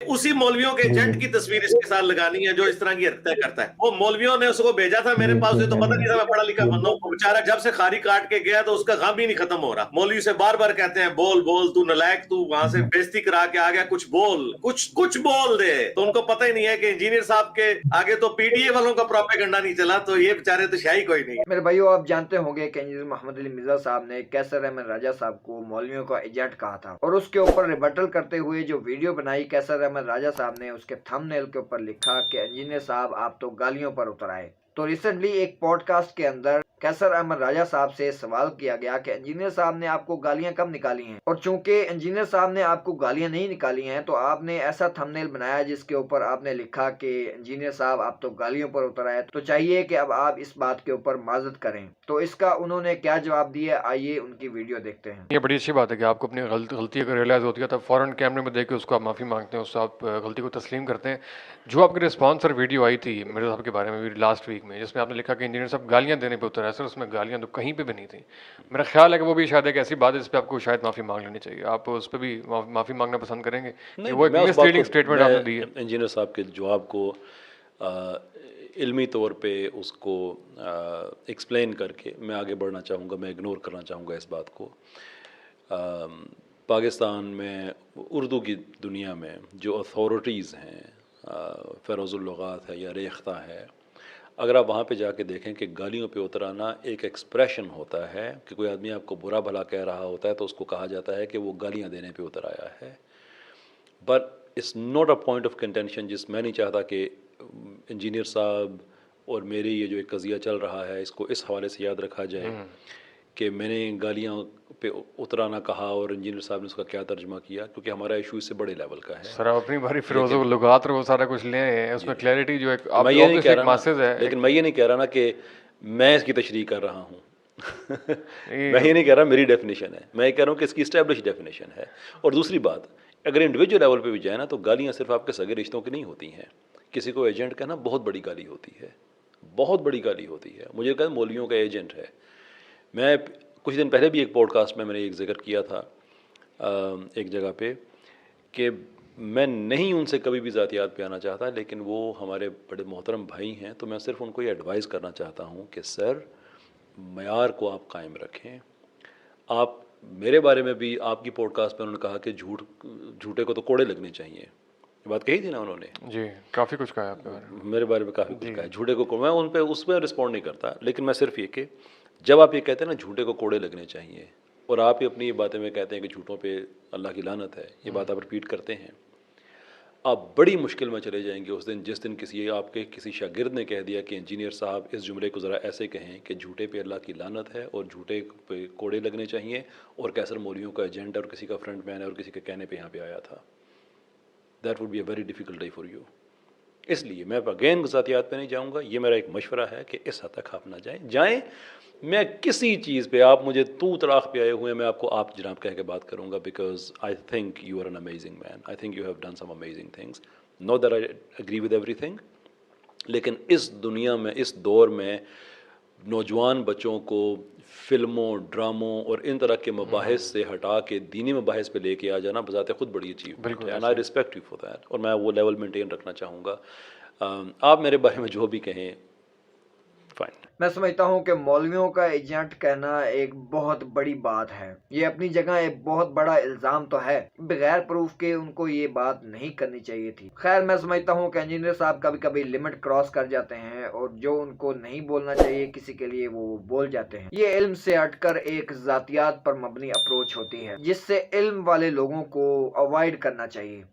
उसी मौलवियों के एजेंट की तस्वीर इसके साथ लगानी है जो इस तरह की हरकतें करता है। वो मौलवियों ने उसको भेजा था मेरे पास, तो पता नहीं था मैं पढ़ा लिखा बंदा हूं। बेचारा जब से खारी काट के गया तो उसका गम ही नहीं खत्म हो रहा। मौलवी से बार बार कहते हैं बोल बोल, तू नलायक, तू वहां से बेइज्जती करा के आ गया, कुछ बोल, कुछ बोल दे। तो उनको पता ही नहीं है कि इंजीनियर साहब के आगे तो पीटीए वालों का प्रोपेगेंडा नहीं चला, तो ये बेचारे तो शाही कोई नहीं है। मेरे भाइयों, आप जानते होंगे कि इंजीनियर मोहम्मद अली मिर्जा साहब ने कैसर अहमद राजा साहब को मौलवियों का एजेंट कहा था, और उसके ऊपर रिबटल करते हुए जो वीडियो बनाई कैसर अहमद राजा साहब ने, उसके थंबनेल के ऊपर लिखा कि इंजीनियर साहब आप तो गालियों पर उतर आए। तो रिसेंटली एक पॉडकास्ट के अंदर कैसर अहमद राजा साहब से सवाल किया गया कि इंजीनियर साहब ने आपको गालियां कब निकाली हैं, और चूंकि इंजीनियर साहब ने आपको गालियां नहीं निकाली हैं तो आपने ऐसा थंबनेल बनाया जिसके ऊपर आपने लिखा कि इंजीनियर साहब आप तो गालियों पर उतर आए, तो चाहिए कि अब आप इस बात के ऊपर माजरत करें। तो इसका उन्होंने क्या जवाब दिया, आइए उनकी वीडियो देखते हैं। ये बड़ी अच्छी बात है कि आपको अपनी गलती अगर रियलाइज़ होती है तब फ़ौरन कैमरे में देख के उसको आप माफ़ी मांगते हैं, उससे आप गलती को तस्लीम करते हैं। जो आपकी रिस्पॉन्स और वीडियो आई थी मिर्ज़ा साहब के बारे में भी लास्ट वीक में, जिसमें आपने लिखा कि इंजीनियर साहब गालियाँ देने पे उतर आए, सर उसमें गालियाँ तो कहीं पे भी नहीं थी। मेरा ख्याल है कि वो भी शायद एक ऐसी बात है जिस पे आपको शायद माफ़ी मांग लेनी चाहिए। आप उस पर भी माफ़ी मांगना पसंद करेंगे कि नहीं, वो एक मैं उस बात मिसलीडिंग को स्टेटमेंट आपने दी है? मैं इंजीनियर साहब के जवाब को इल्मी तौर पे उसको एक्सप्लेन करके मैं आगे बढ़ना चाहूँगा। मैं इग्नोर करना चाहूँगा इस बात को। पाकिस्तान में उर्दू की दुनिया में जो अथॉरिटीज़ हैं, फ़ैरोज़ुल लुग़ात है या रेख्ता है, अगर आप वहाँ पे जाके देखें कि गालियों पे उतर आना एक एक्सप्रेशन होता है कि कोई आदमी आपको बुरा भला कह रहा होता है तो उसको कहा जाता है कि वो गालियाँ देने पे उतर आया है। But it's not a point of contention. जिस मैं नहीं चाहता कि इंजीनियर साहब और मेरी ये जो एक कज़िया चल रहा है इसको इस हवाले से याद रखा जाए कि मैंने गालियाँ पे उतराना कहा और इंजीनियर साहब ने उसका क्या तर्जमा किया, क्योंकि हमारा इशू इससे बड़े लेवल का है। सर आप अपनी बारी फ़िरोज़ुल लुग़ात और वो सारा कुछ ले आए हैं, उसमें क्लैरिटी जो एक मैं ये नहीं कह एक रहा मैसेज ना, है लेकिन मैं ये नहीं कह रहा ना कि मैं इसकी तशरीह कर रहा हूँ। मैं ये नहीं कह रहा मेरी डेफिनेशन है, मैं ये कह रहा हूँ कि इसकी इस्टेब्लिश डेफिनेशन है। और दूसरी बात, अगर इंडिविजुअल लेवल पे भी जाए ना तो गालियाँ सिर्फ आपके सगे रिश्तों की नहीं होती हैं। किसी को एजेंट कहना बहुत बड़ी गाली होती है, बहुत बड़ी गाली होती है। मुझे कहते मौलवियों का एजेंट है। मैं कुछ दिन पहले भी एक पॉडकास्ट में मैंने एक जिक्र किया था एक जगह पे कि मैं नहीं उनसे कभी भी ज़ातियात पे आना चाहता, लेकिन वो हमारे बड़े मोहतरम भाई हैं, तो मैं सिर्फ उनको ये एडवाइस करना चाहता हूँ कि सर मयार को आप कायम रखें। आप मेरे बारे में भी आपकी पॉडकास्ट में उन्होंने कहा कि झूठे को तो कोड़े लगने चाहिए, ये बात कही थी ना उन्होंने। जी, काफ़ी कुछ कहा है आपके बारे में। मेरे बारे में काफ़ी कुछ कहा है। झूठे को मैं उन पे उसमें रिस्पॉन्ड नहीं करता, लेकिन मैं सिर्फ ये कि जब आप ये कहते हैं ना झूठे को कोड़े लगने चाहिए, और आप ही अपनी ये बातें में कहते हैं कि झूठों पे अल्लाह की लानत है, ये बात आप रिपीट करते हैं, आप बड़ी मुश्किल में चले जाएंगे उस दिन जिस दिन आपके किसी शागिर्द ने कह दिया कि इंजीनियर साहब इस जुमले को ज़रा ऐसे कहें कि झूठे पे अल्लाह की लानत है और झूठे पे कोड़े लगने चाहिए, और कैसर मौलवियों का एजेंट और किसी का फ्रंट मैन है और किसी के कहने पे यहाँ पे आया था। That would be a very difficult day for you. इसलिए मैं अगेन ज़ातियात पे नहीं जाऊँगा। ये मेरा एक मशवरा है कि इस हद तक आप ना जाएँ। मैं किसी चीज़ पे आप मुझे तू तड़ाक पे आए हुए मैं आपको आप जनाब कह के बात करूँगा, because I think you are an amazing man. I think you have done some amazing things. Not that I agree with everything, लेकिन इस दुनिया में, इस दौर में नौजवान बच्चों को फ़िल्मों, ड्रामों और इन तरह के मबाहिस से हटा के दीनी मबाहिस पे लेके आ जाना बज़ाते ख़ुद बड़ी अचीवमेंट है, and I respect you for that. और मैं वो लेवल मेंटेन रखना चाहूँगा। आप मेरे बारे में जो भी कहें, फाइन। मैं समझता हूँ कि मौलवियों का एजेंट कहना एक बहुत बड़ी बात है। ये अपनी जगह एक बहुत बड़ा इल्ज़ाम तो है, बगैर प्रूफ के उनको ये बात नहीं करनी चाहिए थी। खैर, मैं समझता हूँ कि इंजीनियर साहब कभी कभी लिमिट क्रॉस कर जाते हैं और जो उनको नहीं बोलना चाहिए किसी के लिए वो बोल जाते हैं। ये इल्म से हटकर एक ज़ातियात पर मबनी अप्रोच होती है जिससे इल्म वाले लोगों को अवॉइड करना चाहिए।